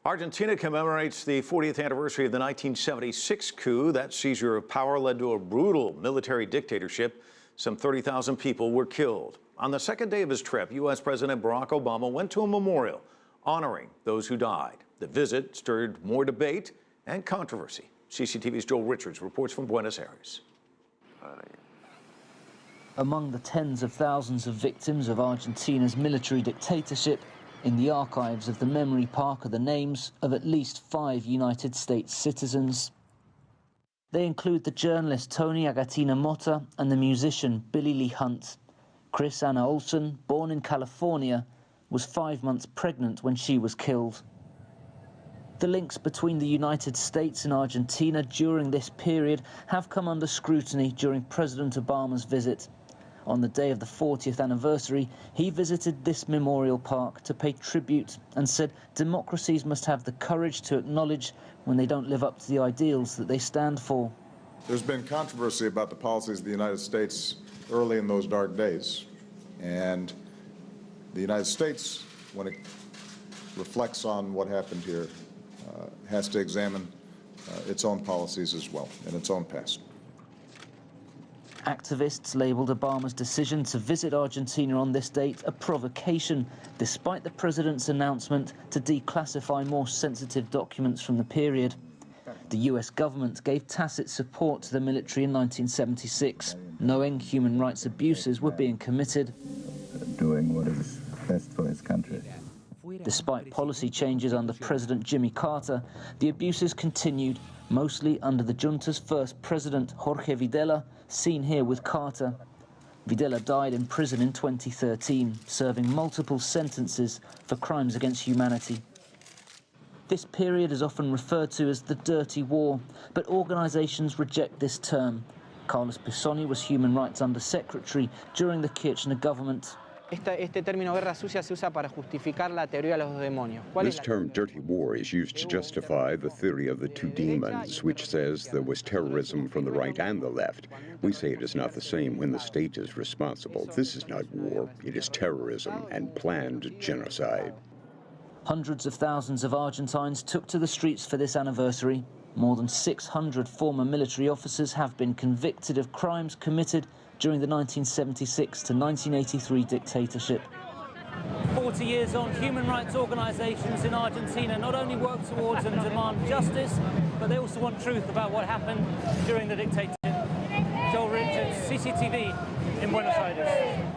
Argentina commemorates the 40th anniversary of the 1976 coup. That seizure of power led to a brutal military dictatorship. Some 30,000 people were killed. On the second day of his trip, U.S. President Barack Obama went to a memorial honoring those who died. The visit stirred more debate and controversy. CCTV's Joel Richards reports from Buenos Aires. Among the tens of thousands of victims of Argentina's military dictatorship, in the archives of the Memory Park are the names of at least 5 United States citizens. They include the journalist Toni Agatina Motta and the musician Billy Lee Hunt. Chris Anna Olson, born in California, was 5 months pregnant when she was killed. The links between the United States and Argentina during this period have come under scrutiny during President Obama's visit. On the day of the 40th anniversary, he visited this memorial park to pay tribute and said democracies must have the courage to acknowledge when they don't live up to the ideals that they stand for. There's been controversy about the policies of the United States early in those dark days. And the United States, when it reflects on what happened here, has to examine its own policies as well and its own past. Activists labelled Obama's decision to visit Argentina on this date a provocation, despite the president's announcement to declassify more sensitive documents from the period. The US government gave tacit support to the military in 1976, knowing human rights abuses were being committed. Doing what is best for his country. Despite policy changes under President Jimmy Carter, the abuses continued, mostly under the junta's first president, Jorge Videla, seen here with Carter. Videla died in prison in 2013, serving multiple sentences for crimes against humanity. This period is often referred to as the Dirty War, but organizations reject this term. Carlos Pisoni was Human Rights Undersecretary during the Kirchner government. Este término guerra sucia se usa para justificar la teoría de los dos demonios. This term dirty war is used to justify the theory of the two demons, which says there was terrorism from the right and the left. We say it is not the same when the state is responsible. This is not war, it is terrorism and planned genocide. Hundreds of thousands of Argentines took to the streets for this anniversary. More than 600 former military officers have been convicted of crimes committed during the 1976 to 1983 dictatorship. 40 years on, human rights organizations in Argentina not only work towards and demand justice, but they also want truth about what happened during the dictatorship. Joel Richards, CCTV in Buenos Aires.